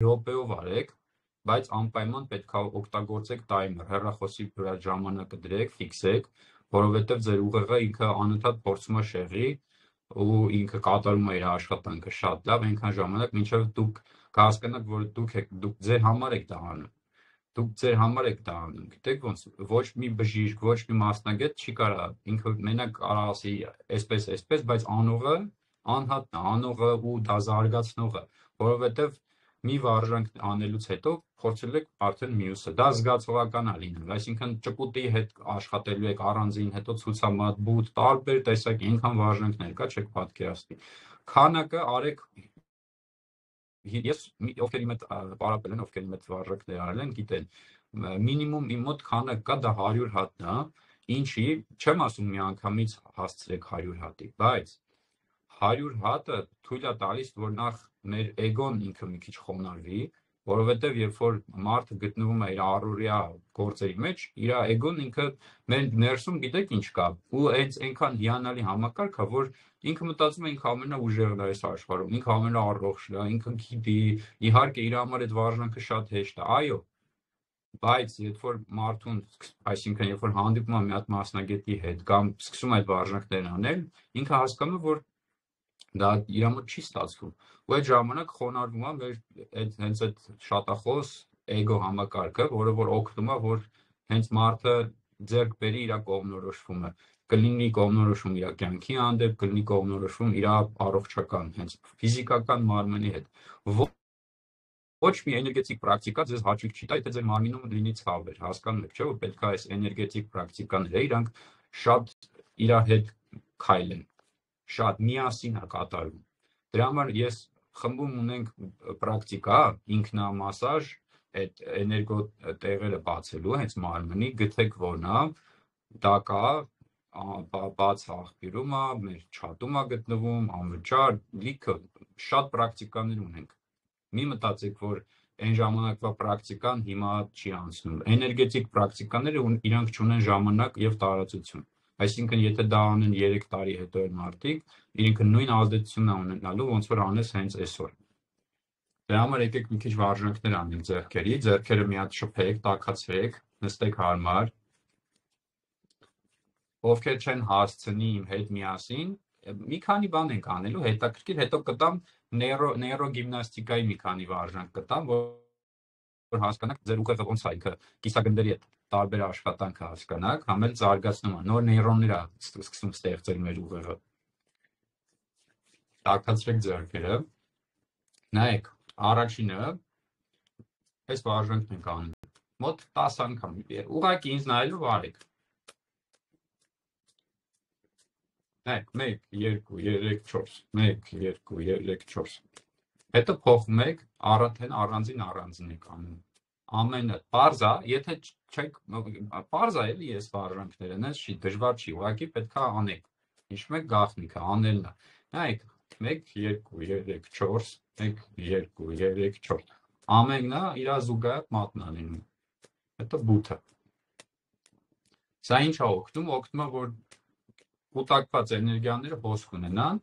րոպեով արեք, բայց անպայման պետք է օգտագործեք տայմեր, հեռախոսի վրա ժամանակը դրեք, ֆիքսեք, որովհետև ձեր ուղեղը ինքը անընդհատ փորձում է շեղի ու ինքը կատարում է իր աշխատանքը շատ լավ, այնքան ժամանակ, մինչև դուք կհասկանաք, որ դուք ձեր համար եք դա անում։ Դուք ձեր համար եք դա անում, գիտեք ոնց, ոչ մի բժիշկ, ոչ մի մասնագետ չի կարա, ինքը մենակ կարա ասի այսպես, բայց անողը անհատն է, անողը ու դա զարգացնողը, որովհետև մի վարժանք անելուց հետո փորձել եք արդեն մյուսը, դա զգացողական է լինում, այսինքն ճպուտի հետ աշխատելու եք առանձին, հետո ցուցամատ, բութ, տարբեր տեսակ այնքան վարժանքներ կա, չեք պատկերացնի, քանակը արեք ես ովքեր իմ հետ պարապել են, ովքեր իմ հետ վարժանքներ արել են, գիտեն, մինիմում իմ մոտ քանակ կա, դա 100 հատն է, ինչի, չեմ ասում միանգամից հասցրեք 100 հատի, բայց 100 հատը թույլ է տալիս, որ նախ մեր էգոն ինքը մի քիչ խոնարհվի, որովհետև երբ որ մարդը գտնվում է իր առօրյա գործերի մեջ, իր էգոն ինքը մեր ներսում գիտեք ինչ կա, ու այնքան հիանալի համակարգ է, որ ինքը մտածում է ինքը ամենաուժեղն է այս աշխարհում, ինքը ամենաառողջն է, ինքը գիտի, իհարկե իր համար այդ վարժանքը շատ հեշտ է, այո, բայց երբ որ մարդուն, այսինքն երբ որ հանդիպում է մի հատ մասնագետի հետ կամ սկսում է այդ վարժանքներն անել, ինքը հասկանում է, որ դա իր մոտ չի ստացվում, ու այդ ժամանակ խոնարհվում է մեր հենց այդ շատախոս էգո համակարգը, որը որ օգնում է, որ հենց մարդը ձեռք բերի իր կողմնորոշումը, կլինի կողմնորոշում իր կյանքի հանդեպ, կլինի կողմնորոշում իր առողջական, հենց ֆիզիկական մարմնի հետ։ Ոչ մի էներգետիկ պրակտիկա ձեզ հաճույք չի տա, եթե ձեր մարմինում լինի ցավեր, հասկանում եք, չէ՞, որ պետք է այս էներգետիկ պրակտիկաները իրանք շատ իր հետ քայլեն, շատ միասին է կատարվում։ Դրա համար ես խմբում ունենք պրակտիկա, ինքնամասաժ, այդ էներգո տեղերը բացելու, հենց մարմնի, գտեք որն է, դա կա, բաց աղբյուրում է, մեր չաթում է գտնվում, անվճար, լիքը շատ պրակտիկաներ ունենք։ Մի մտածեք, որ այն ժամանակվա պրակտիկան հիմա չի անցնում։ Էներգետիկ պրակտիկաները իրանք չունեն ժամանակ եւ տարածություն։ Այսինքն, եթե դա անեն 3 տարի հետո են մարդիկ, իրենք նույն ազդեցությունն է ունենալու, ոնց որ անես հենց այսօր։ Դրա համար եկեք մի քիչ վարժանքներ անենք ձեռքերի, ձեռքերը մի հատ շփեք, տաքացրեք, նստեք հարմար։ Ովքեր չեն հասցնի իմ հետ միասին, մի քանի բան ենք անելու, հետաքրքիր, հետո կտամ նեյրոգիմնաստիկայի մի քանի վարժանք կտամ, որ հասկանաք ձեր ուղեղը ոնց է ինքը կիսագնդերի հետ տարբեր աշխատանքը հասկանաք, համ էլ զարգացնում է, նոր նեյրոններ է սկսում ստեղծել մեր ուղեղը։ Տաքացրեք ձեռքերը։ Նայեք, առաջինը այս վարժանքն ենք անում։ Մոտ 10 անգամ, ուղղակի ինձ նայելով արեք։ Նայեք, 1, 2, 3, 4, 1, 2, 3, 4։ Հետո փոխում եք, արդեն առանձին եք անում։ Ամենը պարզ է, եթե չեք, պարզ է էլի ես վարժանքները, այնպես չի, դժվար չի, ուղղակի պետք է անեք։ Հիշում եք գաղտնիքը, անելն է։ Նայեք, 1, 2, 3, 4, 1, 2, 3, 4։ Ամենն է իր զուգահեռ մատն է լինում։ Հետո բութը։ Սա ինչ է օգնում, օգնում է, որ կուտակված էներգիաները հոսք ունենան։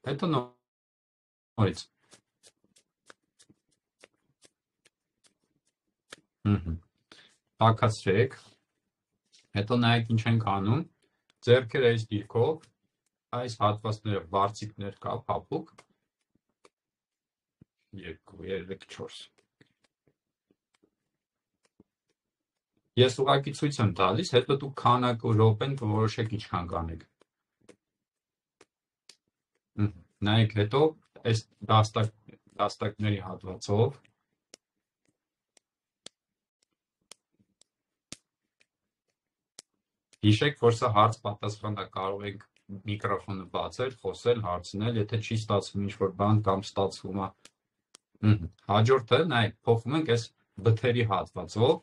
Հետո նորից։ Տաքացրեք։ Հետո նայեք ինչ ենք անում։ Ձեռքերը այս դիրքով, այս հատվածները բարձիկներ կա, փափուկ։ 2, 3, 4։ Ես ուղղակի ցույց եմ տալիս, հետո դուք քանակ ու րոպեն կորոշեք ինչքան կանեք։ Նայեք, հետո այս դաստակների հատվածով հիշեք, որ սա հարց պատասխան է, կարող եք միկրոֆոնը բացել, խոսել, հարցնել, եթե չի ստացվում ինչ-որ բան կամ ստացվում է։ Հաջորդը, նայեք, փոխում ենք այս բթերի հատվածով,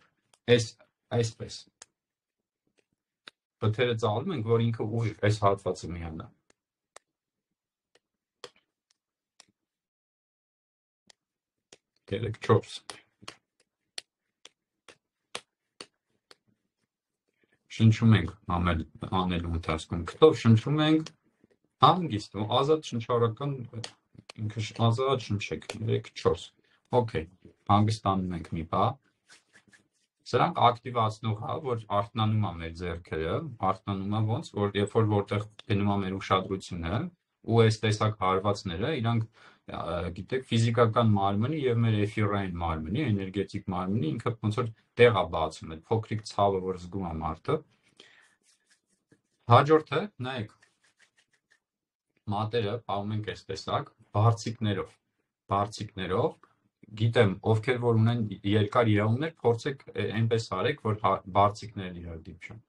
այսպես։ Բթերը ծալում ենք, որ ինքը ուղիղ այս հատվածը միանա։ Երեք, 4։ Շնչում ենք անելու ընթացքում, քթով շնչում ենք, Հանգիստ, ազատ շնչառական ինքը ազատ շնչեք 3-4 օքեյ, հանգստանում ենք մի բա սրանք ակտիվացնող հա, որ արթնանում է մեր ձեռքերը, արթնանում է ոնց, որ երբ որ որտեղ գնում է մեր ուշադրությունը ու այս տեսակ հարվածները, իրանք գիտեք, ֆիզիկական մարմնի եւ մեր էֆիրային մարմնի, էներգետիկ մարմնի ինքը ոնց որ տեղ է բացում, այդ փոքրիկ ցավը, որ զգում է մարդը։ Հաջորդը, նայեք, մատերը պահում ենք այս տեսակ, բարձիկներով, գիտեմ, ովքեր որ ունեն երկար իրավունքներ, փորձեք այնպես արեք, որ բարձիկներն իրար դիպչան։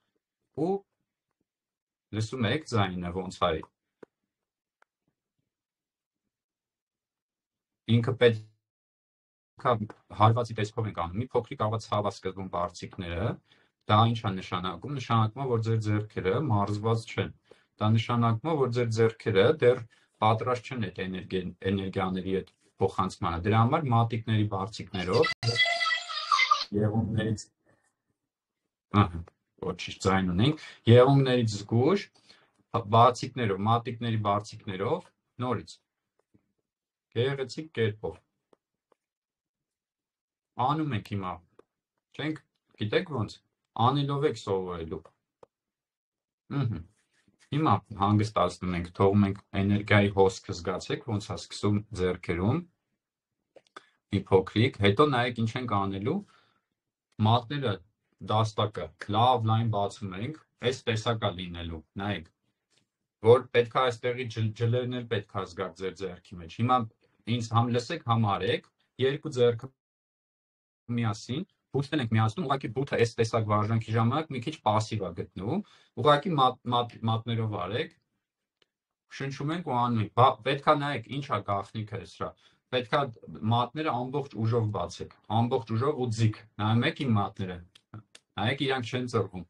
Ու լսում եք ձայնը ոնց է։ Ինքը պետք է հարվածի տեսքով ենք անում։ Մի փոքրիկ կարող է ցավ է սկսվում բարձիկները, դա ինչ է նշանակում։ Նշանակում է, որ ձեր ձեռքերը մարզված չեն։ Դա նշանակում է, որ ձեր ձեռքերը դեռ պատրաստ չեն այդ էներգիաների հետ փոխանցմանը։ Դրա համար մատիկների բարձիկներով եղունգներից ոչինչ ձայն ունենք, եղունգներից զգուշ բարձիկներով, մատիկների բարձիկներով նորից գեղեցիկ կերպով անում ենք հիմա, չենք, գիտեք ոնց, անելով եք սովորելու։ Հիմա հանգստացնում ենք, թողում ենք էներգիայի հոսքը զգացեք, ոնց է սկսում ձեռքերում, մի փոքրիկ, հետո նայեք ինչ ենք անելու, մատները դաստակը լավ լայն բացում ենք, այս տեսակա լինելու, նայեք, որ պետք է այստեղի ջլերն էլ պետք է զգաք ձեր ձեռքի մեջ։ Հիմա ինձ համ լսեք, համ արեք, երկու ձեռքը միասին, բութն ենք միացնում, ուղղակի բութը այս տեսակ վարժանքի ժամանակ մի քիչ պասիվ է գտնում, ուղղակի մատներով արեք, շնչում ենք ու անում ենք, պետք է նայեք ինչ է գաղտնիքը սրա, պետք է մատները ամբողջ ուժով բացեք, ամբողջ ուժով ու ձիգ, նայում եք իմ մատները, նայեք իրանք չեն ծռվում,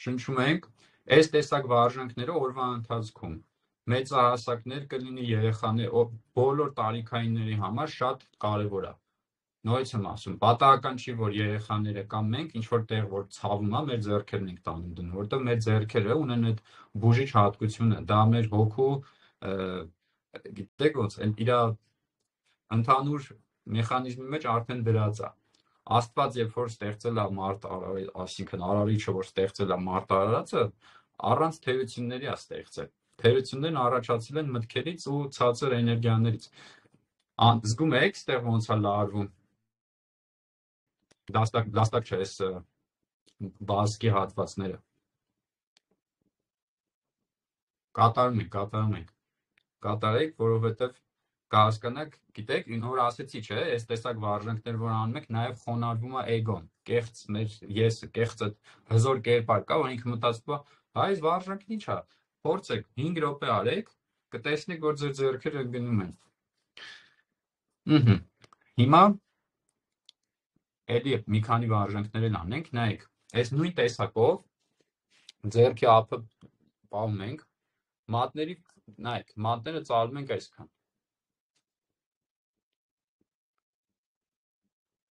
շնչում ենք, այս տեսակ վարժանքները օրվա ընթացքում, մեծահասակներ կլինի երեխաներ, բոլոր տարիքայինների համար շատ կարևոր է։ Նորից եմ ասում, պատահական չի, որ երեխաները կամ մենք ինչ-որ տեղ, որ ցավում է, մեր ձեռքերն ենք տանում դնում, որտեղ մեր ձեռքերը ունեն այդ բուժիչ հատկությունը, դա մեր հոգու, գիտեք ոնց, իր ընդհանուր մեխանիզմի մեջ արդեն դրած է։ Աստված երբ որ ստեղծել է մարդ, այսինքն արարիչը, որ ստեղծել է մարդ արարածը, առանց թերությունների է ստեղծել։ Թերություններն առաջացել են մտքերից ու ցածր էներգիաներից։ Զգում եք, ստեղ ոնց է լարվում։ Դաստակ չէ, այս բազկի հատվածները։ Կատարում ենք, կատարեք, որովհետև կհասկանաք, գիտեք, նոր ասեցի, չէ, այս տեսակ վարժանքներ, որ անում եք, նաև խոնարհվում է էգոն, կեղծ մեր եսը, կեղծ այդ հզոր կերպար կա, որ ինքը մտածում է, այս վարժանքն ի՞նչ է, փորձեք 5 րոպե արեք, կտեսնեք, որ ձեր ձեռքերը ընկնում են։ Հիմա էլի մի քանի վարժանքներ էլ անենք, նայեք, այս նույն տեսակով ձեռքի ափը պահում ենք, մատների, նայեք, մատները ծալում ենք այսքան։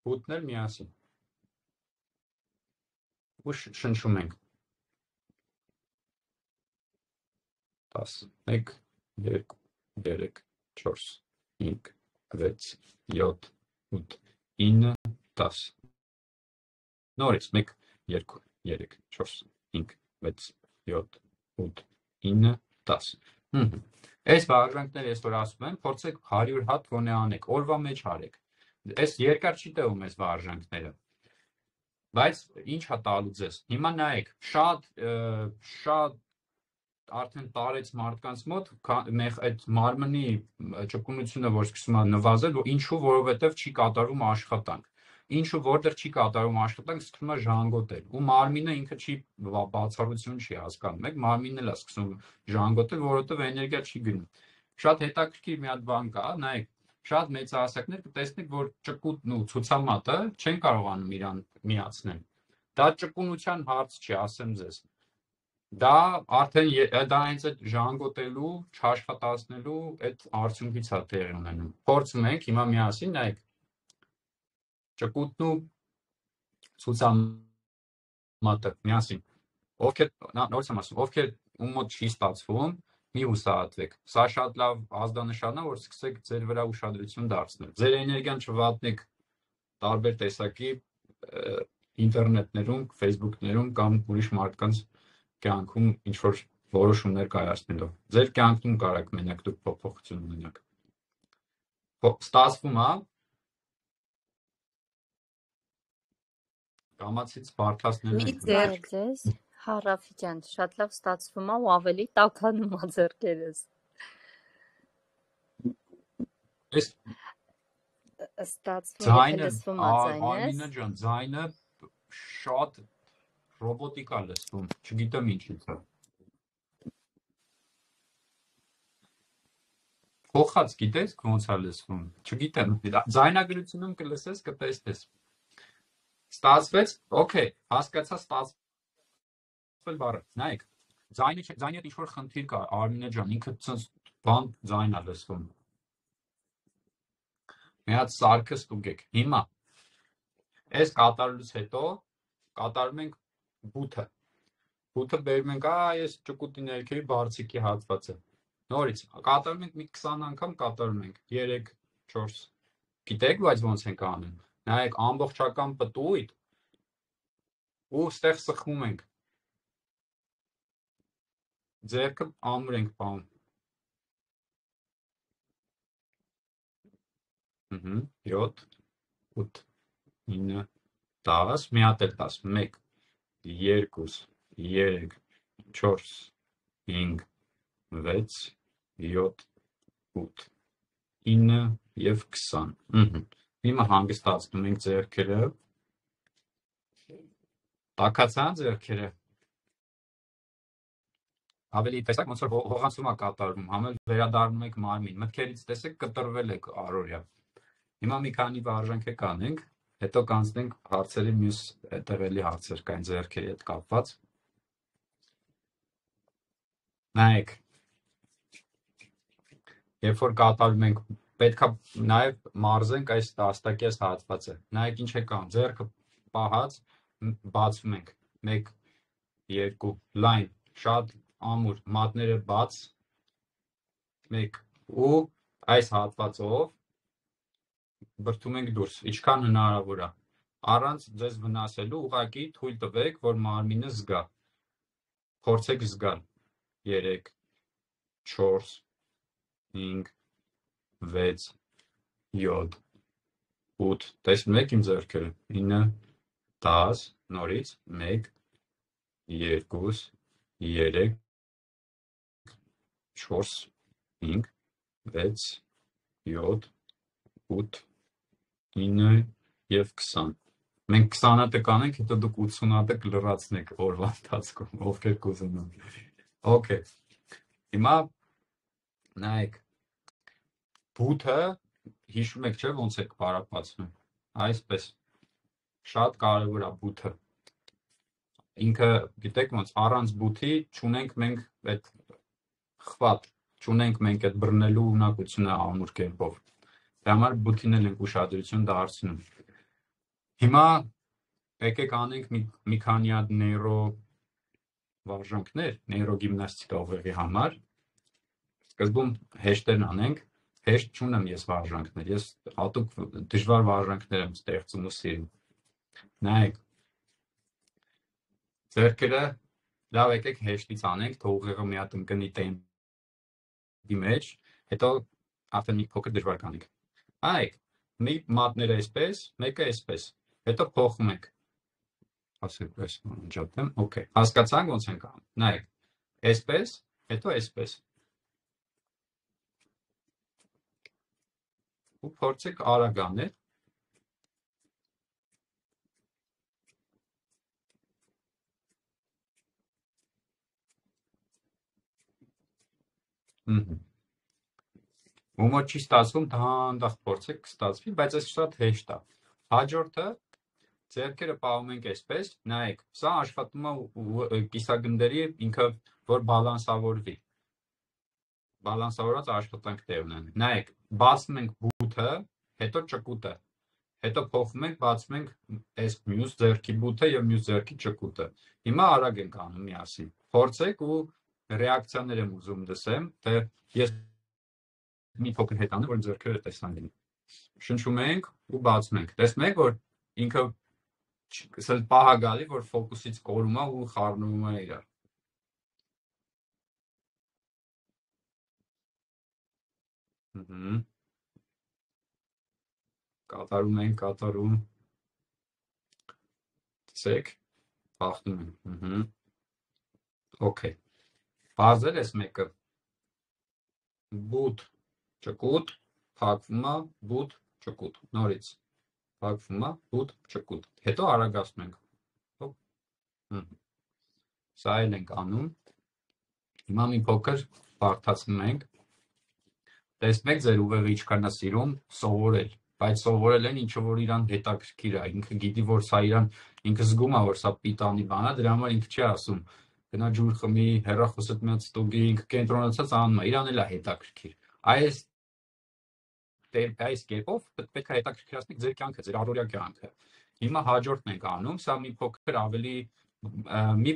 Բութներ միասին։ Ու շնչում ենք։ 10, 1, 2, 3, 4, 5, 6, 7, 8, 9, 10։ Նորից 1, 2, 3, 4, 5, 6, 7, 8, 9, 10։ Այս վարժանքները ես որ ասում եմ, փորձեք 100 հատ գոնե անեք, օրվա մեջ արեք։ Այս երկար չի տևում այս վարժանքները։ Բայց ինչ է տալու ձեզ։ Հիմա նայեք, շատ արդեն տարեց մարդկանց մոտ այդ մարմնի ճկունությունը, որ սկսում է նվազել, ինչու, որովհետև չի կատարում աշխատանք։ Ինչու որտեղ չի կատարում աշխատանք, սկսում է ժանգոտել, ու մարմինը ինքը չի բացառություն չի հասկանում, եք մարմինն էլ է սկսում ժանգոտել, որովհետև էներգիա չի գնում։ Շատ հետաքրքիր մի հատ բան կա, նայեք, շատ մեծահասակներ կտեսնեք, որ ճկուտն ու ցուցամատը չեն կարողանում իրան միացնել։ Դա ճկունության հարց չի, ասեմ ձեզ։ Դա արդեն դա հենց այդ ժանգոտելու, չաշխատացնելու այդ արդյունքից է տեղի ունենում։ Փորձում ենք հիմա միասին, նայեք, ճկուտն ու ցուցամատը միասին։ Ովքեր, նորից եմ ասում, ովքեր ում մոտ չի ստացվում, մի հուսահատվեք։ Սա շատ լավ ազդանշան է, որ սկսեք ձեր վրա ուշադրություն դարձնել։ Ձեր էներգիան չվատնեք տարբեր տեսակի ինտերնետներում, Facebook-ներում կամ ուրիշ մարդկանց կյանքում ինչ-որ որոշումներ կայացնելով։ Ձեր կյանքում կարաք մենակ դուք փոփոխություն ունենաք։ Ստացվում է կամացից բարթացնելու Մի ձեր Հարավիկյան, շատ լավ ստացվում է ու ավելի տաքանում է ձեռքերս։ Ստացվում է, թե լսվում է ձայնես։ Արմինե ջան, ձայնը շատ ռոբոտիկ է լսվում, չգիտեմ ինչից է։ Փոխած գիտես ոնց է լսվում, չգիտեմ, ձայնագրությունում կլսես, կտեսնես։ Ստացվեց, օքեյ, հասկացա ստացվել բառը, նայեք, ձայնի հետ ինչ-որ խնդիր կա, Արմինե ջան, ինքը բան ձայն է լսվում։ Մի հատ սարքը ստուգեք, հիմա, այս կատարելուց հետո կատարում ենք բութը, բութը բերում ենք, այս ճկուտի ներքևի բարձիկի հատվածը, նորից, կատարում ենք մի 20 անգամ կատարում ենք, 3-4, գիտեք, բայց ոնց ենք անում, նայեք, ամբողջական պտույտ, ու ստեղ սխվում ենք, ձերքը ամուր ենք պահում, 7, 8, 9, 10, մի հատ էլ 10, 1, 2, 3, 4, 5, 6, 7, 8, 9 և 20, հիմա հանգստացնում ենք ձեռքերը, տաքացան ձեռքերը, ավելի տեսակ ոնց որ հողանցում է կատարվում, համել վերադառնում եք մարմին, մտքերից տեսեք կտրվել եք առօրյա, հիմա մի քանի վարժանք կանենք, հետո կանցնենք հարցերի մյուս հետևելի հարցեր կային ձեռքերի հետ կապված, նայեք, երբ որ կատարում ենք, պետք է նաև մարզենք այս տաստակի հատվածը, նայեք ինչ է կան, ձեռքը պահած, բացվում ենք, 1, 2, լայն, շատ ամուր, մատները բաց, 1, ու այս հատվածով բրդում ենք դուրս, ինչքան հնարավոր է, առանց ձեզ վնասելու, ուղղակի թույլ տվեք, որ մարմինը զգա, փորձեք զգալ, 3, 4, 5, 6, 7, 8, տեսնում եք իմ ձեռքերը, 9, 10, նորից, 1, 2, 3, 4, 5, 6, 7, 8, 9 և 20, մենք 20 հատը կանենք, հետո դուք 80 հատը կլրացնեք օրվա ընթացքում, ովքեր կուզում են, օքեյ, հիմա նայեք, բութը, հիշում եք չէ, ոնց եք պարապացնում, այսպես, շատ կարևոր է բութը, ինքը, գիտեք ոնց, առանց բութի չունենք մենք այդ խվատ, չունենք մենք այդ բռնելու ունակությունը ամուր կերպով, դրա համար բութին էլ ենք ուշադրություն դարձնում, հիմա եկեք անենք մի քանի հատ նեյրո վարժանքներ, նեյրոգիմնաստիկա ուղեղի համար, սկզբում հեշտերն անենք, հեշտ չունեմ ես վարժանքներ, ես հատուկ դժվար վարժանքներ եմ ստեղծում ու սիրում, նայեք, ձեռքերը լավ եկեք հեշտից անենք, թող ուղեղը մի հատ ընկնի տեմպի մեջ, հետո արդեն մի փոքր դժվար կանենք, նայեք, մի մատները այսպես, մեկը այսպես, հետո փոխում ենք, ասեք պես անջատեմ, օքեյ, հասկացանք ոնց ենք անում, նայեք, այսպես, հետո այսպես, ու փորձեք արագ անել, ում որ չի ստացվում, դանդաղ փորձեք կստացվի, բայց այս շատ հեշտ է, հաջորդը, ձեռքերը պահում ենք այսպես, նայեք, սա աշխատում է կիսագնդերի ինքը, որ բալանսավորվի, բալանսավորված աշխատանք տեղ ունենի, նայեք, բացում ենք բութը, հետո ճկուտը, հետո փոխում ենք, բացում ենք այս մյուս ձեռքի բութը և մյուս ձեռքի ճկուտը, հիմա արագ ենք անում միասին, փորձեք ու ռեակցիաներ եմ ուզում լսեմ, թե ես մի փոքր հետանը, որ ձեռքերը տեսան լինի։ Շնչում ենք ու բացում ենք։ Տեսնում եք, որ ինքը սա պահա գալի, որ ֆոկուսից կորում է ու խառնվում է իրար։ Կատարում։ Տեսեք, բախտում են։ Okay։ Բարձր էս մեկը։ Բութ, ճկուտ, փակվում է, բութ, ճկուտ։ Նորից փակվում է, բութ, ճկուտ։ Հետո արագացնում ենք։ Սա էլ ենք անում։ Հիմա մի փոքր բարդացնում ենք։ Տեսնեք ձեր ուղեղը ինչքան է սիրում սովորել, բայց սովորել են ինչը որ իրան հետաքրքիր է, ինքը գիտի որ սա իրան, ինքը զգում է որ սա պիտանի բան է, դրա համար ինքը չի ասում գնա ջուր խմի, հեռախոսդ միած ստուգի, ինքը կենտրոնացած անում է, իրան էլ է հետաքրքիր։ Այս կերպով պետք է հետաքրքրացնեք ձեր կյանքը, ձեր առօրյա կյանքը։ Հիմա հաջորդն ենք անում, սա մի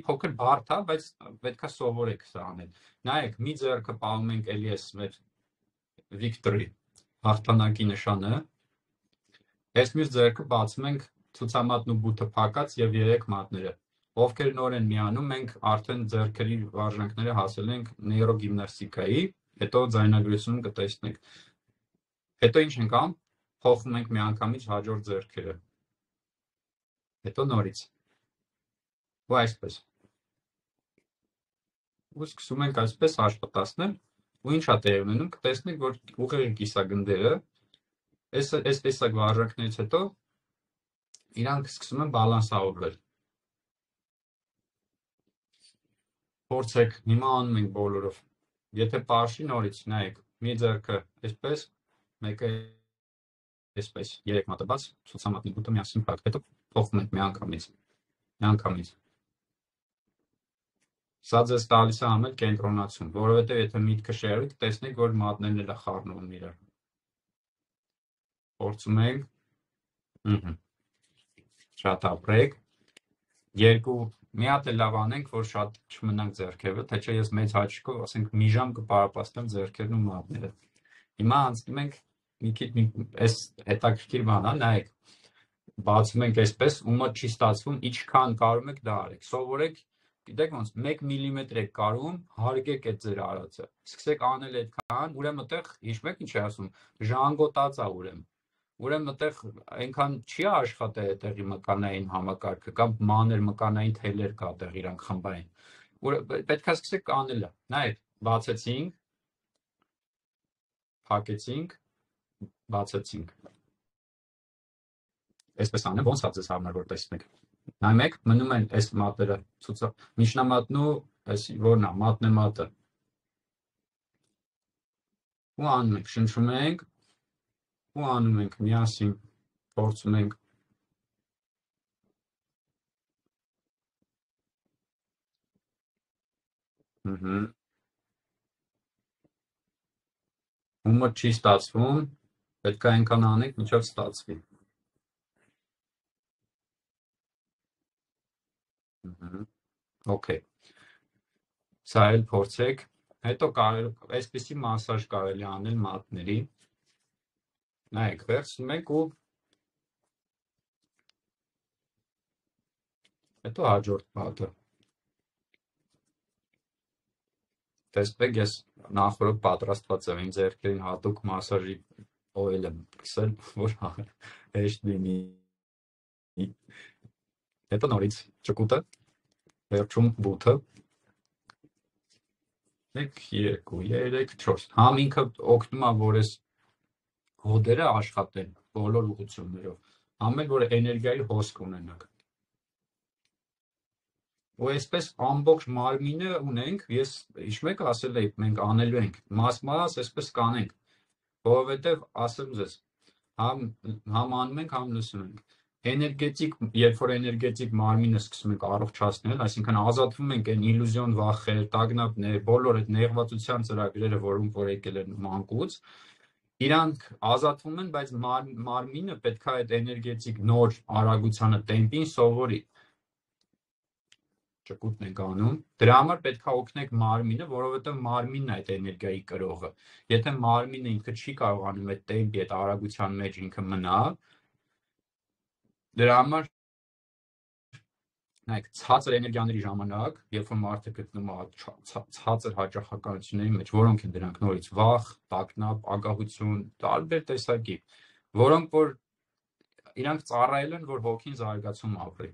փոքր բարդ է, բայց պետք է սովորեք սա անել։ Նայեք, մի ձեռքը պահում ենք էլի էս մեր victory հաղթանակի նշանը, այս մյուս ձեռքը բացում ենք ցուցամատն ու բութը փակած եւ 3 մատները։ Ովքեր նոր են միանում, մենք արդեն ձեռքերի վարժանքները հասել ենք նեյրոգիմնաստիկայի, հետո ձայնագրությունում կտեսնենք։ Հետո ինչ ենք անում, փոխում ենք միանգամից հաջորդ ձեռքերը։ Հետո նորից։ Ու այսպես։ Ու սկսում ենք այսպես աշխատացնել, ու ինչ է տեղի ունենում, կտեսնենք, որ ուղեղի կիսագնդերը այս տեսակ վարժանքներից հետո իրանք սկսում են բալանսավորվել։ Փորձեք, հիմա անում ենք բոլորով։ Եթե պարշի նորից, նայեք, մի ձեռքը այսպես, մեկը այսպես, 3 մատը բաց, ցուցամատնի բութը միասին փակ, հետո փոխում ենք միանգամից։ Սա ձեզ տալիս է ամեն կենտրոնացում, որովհետև եթե միտքը շեղվի, կտեսնեք, որ մատներն էլ է խառնվում իրար։ Փորձում ենք։ Շատ ապրեք։ Մի հատ էլ լավ անենք, որ շատ չմնանք ձեռքերը, թե չէ ես մեծ հաճույքով, ասենք մի ժամ կպարապաստեմ ձեռքերն ու մատները։ Հիմա անցնում ենք մի քիչ այս հետաքրքիր բան է, նայեք։ Բացում ենք այսպես, ու մոտ չի ստացվում, ինչքան կարում եք դա արեք։ Սովորեք, գիտեք ոնց 1 միլիմետր եք կարում, հարգեք այդ ձեր արածը։ Սկսեք անել այդքան, ուրեմն այդտեղ հիշում եք ինչ է ասում, ժանգոտած է ուրեմն։ Ուրեմն այդտեղ այնքան չի աշխատել այդտեղի մկանային համակարգը կամ մանր մկանային թելեր կա այդտեղ իրանք խմբային։ Պետք է սկսեք անելը։ Նայեք, բացեցինք, փակեցինք, բացեցինք։ Այսպես անեմ, ոնց է ձեզ հարմար որ տեսնեք։ Նայում եք, մնում են այս մատները, միջնամատն ու այս որն է, մատն է մատը։ Ու անում ենք, շնչում ենք, ու անում ենք միասին, փորձում ենք։ Ումը չի ստացվում, պետք է այնքան անենք, մինչև ստացվի։ Okay։ Սա էլ փորձեք, հետո այսպիսի մասաժ կարելի անել մատների։ Նայեք, վերցնում ենք ու հետո հաջորդ մատը։ Տեսնեք, ես նախորդ պատրաստված եմ իմ ձեռքերին հատուկ մասաժի օյլ եմ կսել, որ հեշտ լինի։ Հետո նորից ճկուտը, վերջում բութը։ 1, 2, 3, 4։ Համ ինքը օգնում է, որ այս հոդերը աշխատեն բոլոր ուղղություններով, համ էլ որ էներգիայի հոսք ունենաք։ Ու այսպես ամբողջ մարմինը ունենք, ես հիշում եք ասել էի, մենք անելու ենք, մաս այսպես կանենք, որովհետև ասեմ ձեզ, համ անում ենք, համ լսում ենք։ Էներգետիկ, երբ որ էներգետիկ մարմինը սկսում ենք առողջացնել, այսինքն ազատվում ենք այն իլյուզիոն վախեր, տագնապներ, բոլոր այդ նեղվածության ծրագրերը, որոնք որ եկել են մանկուց, իրանք ազատվում են, բայց մարմինը պետք է այդ էներգետիկ նոր արագությանը տեմպին սովորի։ ճկուտն ենք անում, դրա համար պետք է օգնեք մարմինը, որովհետև մարմինն է այդ էներգիայի կրողը։ Եթե մարմինը ինքը չի կարողանում այդ տեմպի, այդ արագության մեջ ինքը մնալ, դրա համար նայեք, ցածր էներգիաների ժամանակ, երբ որ մարդը գտնում է ցածր հաճախականությունների մեջ, որոնք են դրանք նորից վախ, տագնապ, ագահություն, տարբեր տեսակի, որոնք որ իրանք ծառայել են, որ հոգին զարգացում ապրի։